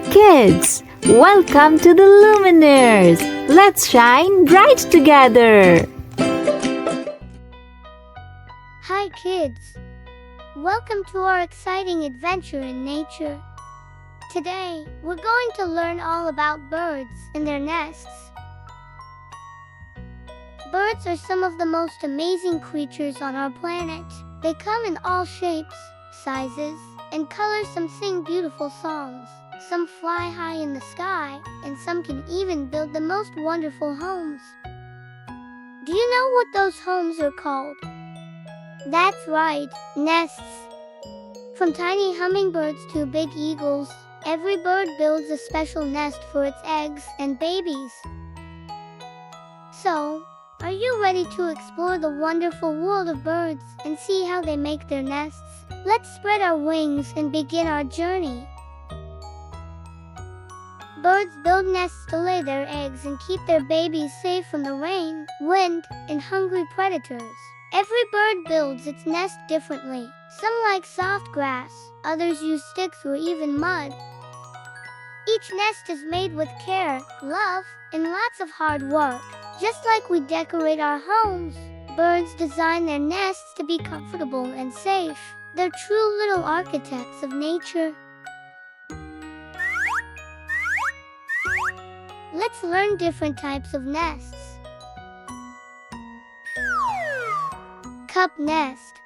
there, kids! Welcome to the Luminaries! Let's shine bright together! Hi, kids! Welcome to our exciting adventure in nature. Today, we're going to learn all about birds and their nests. Birds are some of the most amazing creatures on our planet. They come in all shapes, sizes, and colors. Some sing beautiful songs, some fly high in the sky, and some can even build the most wonderful homes. Do you know what those homes are called? That's right, nests. From tiny hummingbirds to big eagles, every bird builds a special nest for its eggs and babies. So, are you ready to explore the wonderful world of birds and see how they make their nests? Let's spread our wings and begin our journey. Birds build nests to lay their eggs and keep their babies safe from the rain, wind, and hungry predators. Every bird builds its nest differently. Some like soft grass, others use sticks or even mud. Each nest is made with care, love, and lots of hard work. Just like we decorate our homes, birds design their nests to be comfortable and safe. They're true little architects of nature. Let's learn different types of nests. Cup nest.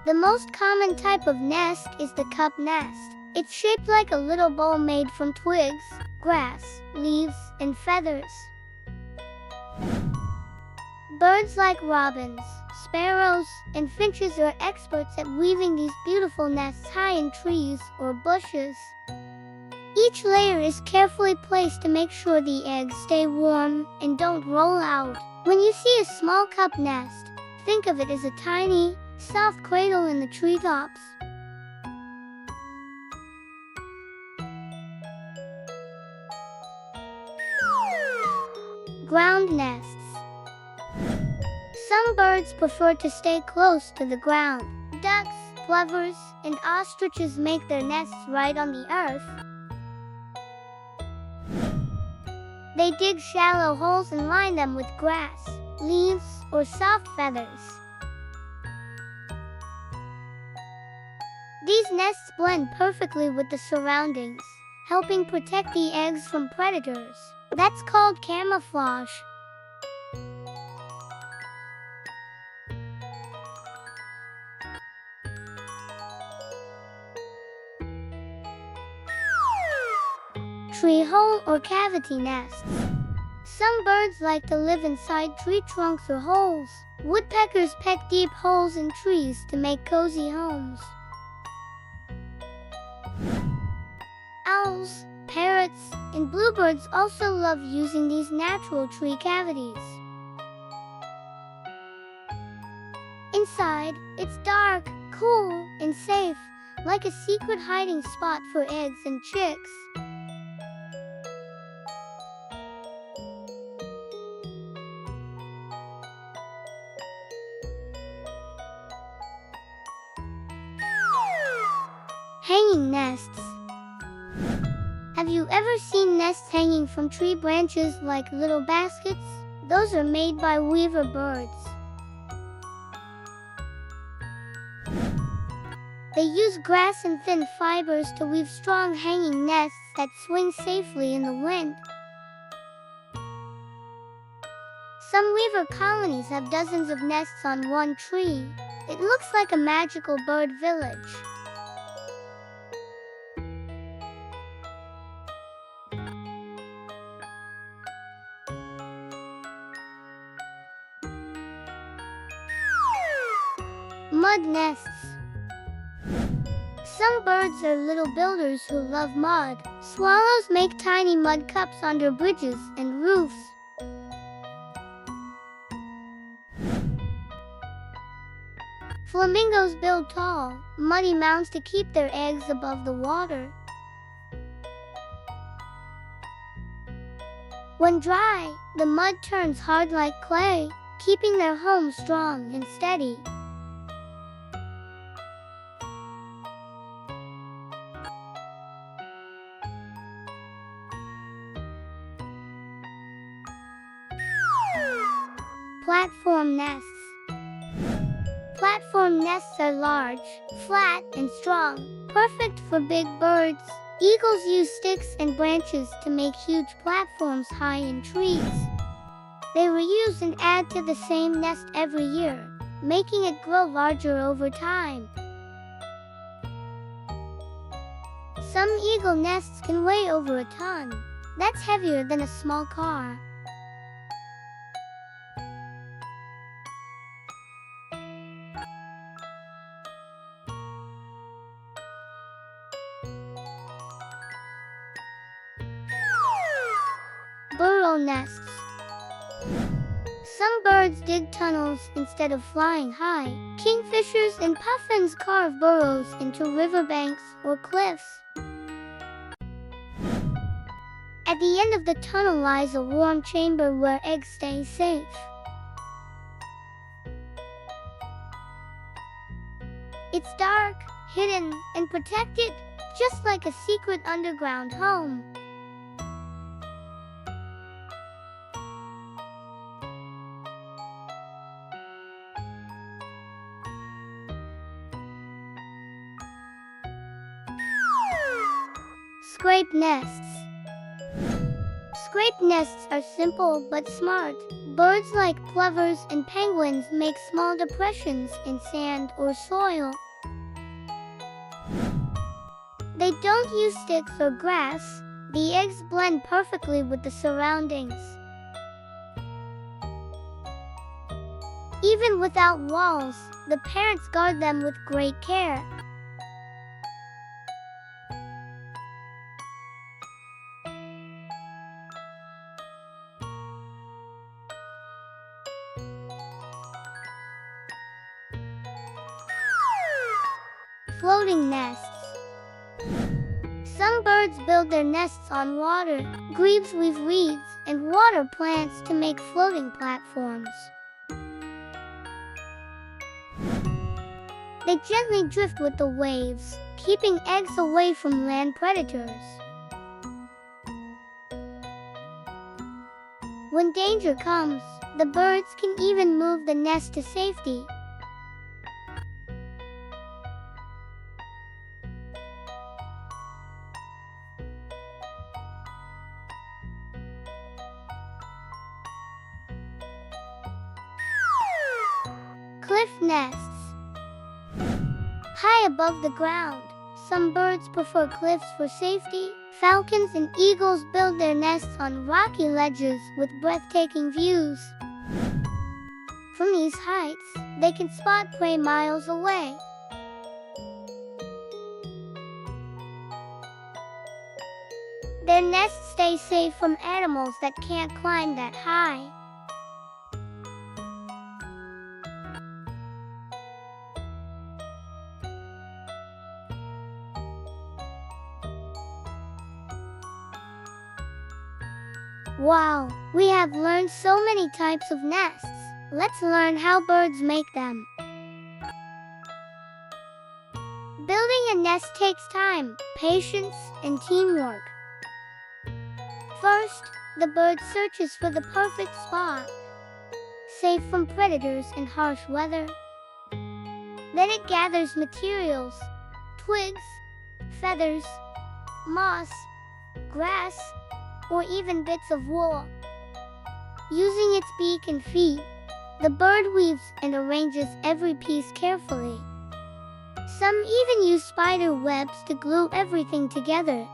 The most common type of nest is the cup nest. It's shaped like a little bowl made from twigs, grass, leaves, and feathers. Birds like robins, sparrows, and finches are experts at weaving these beautiful nests high in trees or bushes. Each layer is carefully placed to make sure the eggs stay warm and don't roll out. When you see a small cup nest, think of it as a tiny, soft cradle in the treetops. Ground nests. Some birds prefer to stay close to the ground. Ducks, plovers, and ostriches make their nests right on the earth. They dig shallow holes and line them with grass, leaves, or soft feathers. These nests blend perfectly with the surroundings, helping protect the eggs from predators. That's called camouflage. Tree hole or cavity nests. Some birds like to live inside tree trunks or holes. Woodpeckers peck deep holes in trees to make cozy homes. Owls, parrots, and bluebirds also love using these natural tree cavities. Inside, it's dark, cool, and safe, like a secret hiding spot for eggs and chicks. Hanging nests. Have you ever seen nests hanging from tree branches like little baskets? Those are made by weaver birds. They use grass and thin fibers to weave strong hanging nests that swing safely in the wind. Some weaver colonies have dozens of nests on one tree. It looks like a magical bird village. Mud nests. Some birds are little builders who love mud. Swallows make tiny mud cups under bridges and roofs. Flamingos build tall, muddy mounds to keep their eggs above the water. When dry, the mud turns hard like clay, keeping their home strong and steady. Platform nests. Platform nests are large, flat, and strong, perfect for big birds. Eagles use sticks and branches to make huge platforms high in trees. They reuse and add to the same nest every year, making it grow larger over time. Some eagle nests can weigh over a ton. That's heavier than a small car. Burrow nests. Some birds dig tunnels instead of flying high. Kingfishers and puffins carve burrows into riverbanks or cliffs. At the end of the tunnel lies a warm chamber where eggs stay safe. It's dark, hidden, and protected, just like a secret underground home. Scrape nests. Scrape nests are simple but smart. Birds like plovers and penguins make small depressions in sand or soil. They don't use sticks or grass. The eggs blend perfectly with the surroundings. Even without walls, the parents guard them with great care. Floating nests. Some birds build their nests on water. Grebes weave reeds and water plants to make floating platforms. They gently drift with the waves, keeping eggs away from land predators. When danger comes, the birds can even move the nest to safety. Cliff nests. High above the ground, some birds prefer cliffs for safety. Falcons and eagles build their nests on rocky ledges with breathtaking views. From these heights, they can spot prey miles away. Their nests stay safe from animals that can't climb that high. Wow, we have learned so many types of nests. Let's learn how birds make them. Building a nest takes time, patience, and teamwork. First, the bird searches for the perfect spot, safe from predators and harsh weather. Then it gathers materials, twigs, feathers, moss, grass, or even bits of wool. Using its beak and feet, the bird weaves and arranges every piece carefully. Some even use spider webs to glue everything together.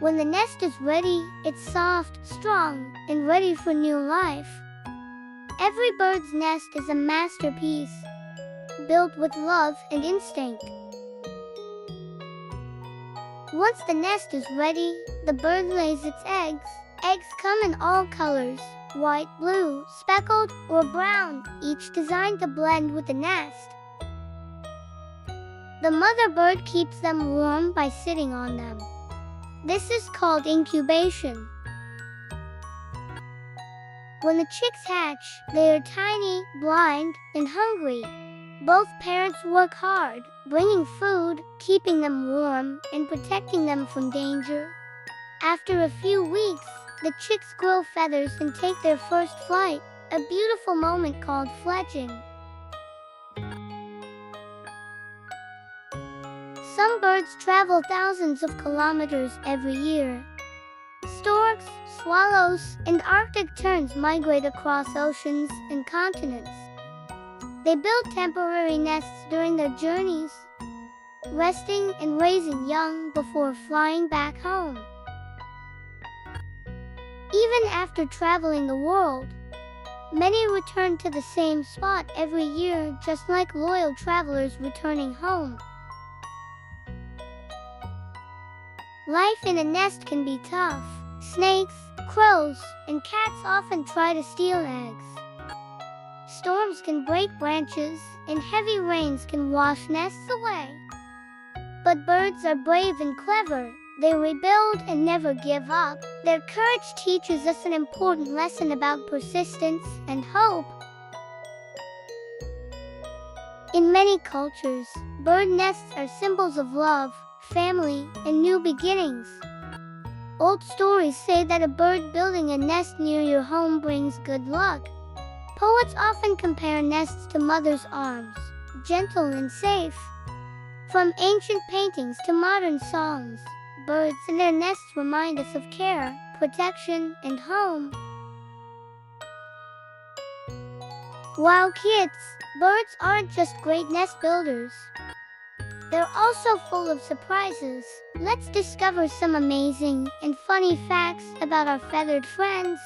When the nest is ready, it's soft, strong, and ready for new life. Every bird's nest is a masterpiece, built with love and instinct. Once the nest is ready, the bird lays its eggs. Eggs come in all colors: white, blue, speckled, or brown, each designed to blend with the nest. The mother bird keeps them warm by sitting on them. This is called incubation. When the chicks hatch, they are tiny, blind, and hungry. Both parents work hard, bringing food, keeping them warm, and protecting them from danger. After a few weeks, the chicks grow feathers and take their first flight. a beautiful moment called fledging. Some birds travel thousands of kilometers every year. Storks, swallows, and Arctic terns migrate across oceans and continents. They build temporary nests during their journeys, resting and raising young before flying back home. Even after traveling the world, many return to the same spot every year, just like loyal travelers returning home. Life in a nest can be tough. Snakes, crows, and cats often try to steal eggs. Storms can break branches, and heavy rains can wash nests away. But birds are brave and clever. They rebuild and never give up. Their courage teaches us an important lesson about persistence and hope. In many cultures, bird nests are symbols of love, family, and new beginnings. Old stories say that a bird building a nest near your home brings good luck. Poets often compare nests to mother's arms, gentle and safe. From ancient paintings to modern songs, birds and their nests remind us of care, protection, and home. While kids, birds aren't just great nest builders. They're also full of surprises. Let's discover some amazing and funny facts about our feathered friends.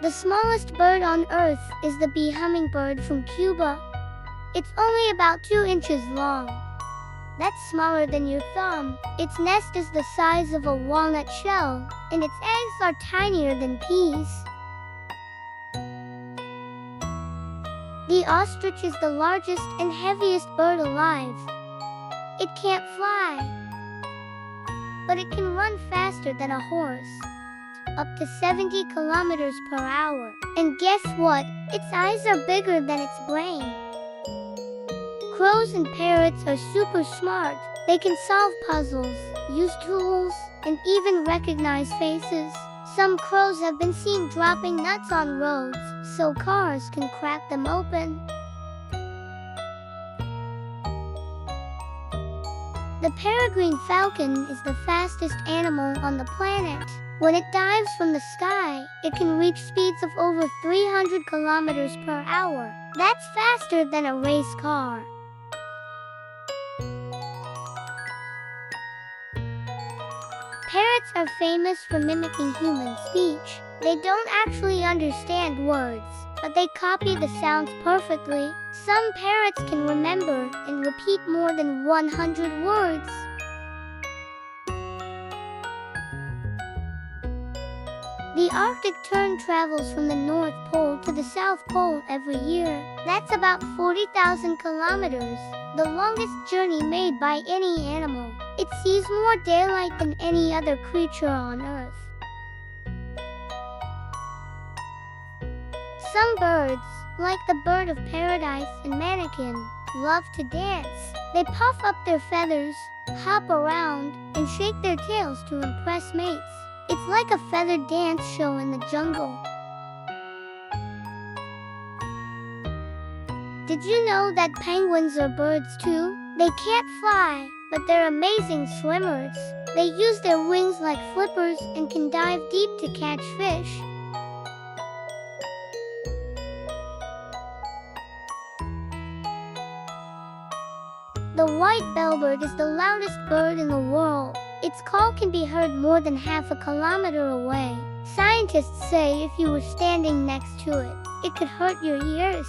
The smallest bird on Earth is the bee hummingbird from Cuba. It's only about 2 inches long. That's smaller than your thumb. Its nest is the size of a walnut shell, and its eggs are tinier than peas. The ostrich is the largest and heaviest bird alive. It can't fly, but it can run faster than a horse, up to 70 kilometers per hour. And guess what? Its eyes are bigger than its brain. Crows and parrots are super smart. They can solve puzzles, use tools, and even recognize faces. Some crows have been seen dropping nuts on roads, so cars can crack them open. The peregrine falcon is the fastest animal on the planet. When it dives from the sky, it can reach speeds of over 300 kilometers per hour. That's faster than a race car. Parrots are famous for mimicking human speech. They don't actually understand words, but they copy the sounds perfectly. Some parrots can remember and repeat more than 100 words. The Arctic tern travels from the North Pole to the South Pole every year. That's about 40,000 kilometers, the longest journey made by any animal. It sees more daylight than any other creature on Earth. Some birds, like the bird of paradise and manakin, love to dance. They puff up their feathers, hop around, and shake their tails to impress mates. It's like a feathered dance show in the jungle. Did you know that penguins are birds too? They can't fly, but they're amazing swimmers. They use their wings like flippers and can dive deep to catch fish. The white bellbird is the loudest bird in the world. Its call can be heard more than half a kilometer away. Scientists say if you were standing next to it, it could hurt your ears.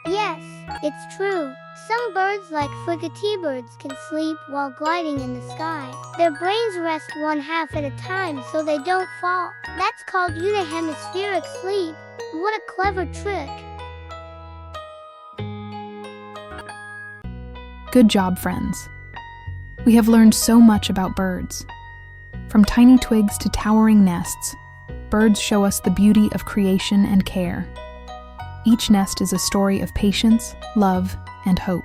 Yes, it's true. Some birds like fricateebirds can sleep while gliding in the sky. Their brains rest one half at a time so they don't fall. That's called unihemispheric sleep. What a clever trick. Good job, friends. We have learned so much about birds. From tiny twigs to towering nests, birds show us the beauty of creation and care. Each nest is a story of patience, love, and hope.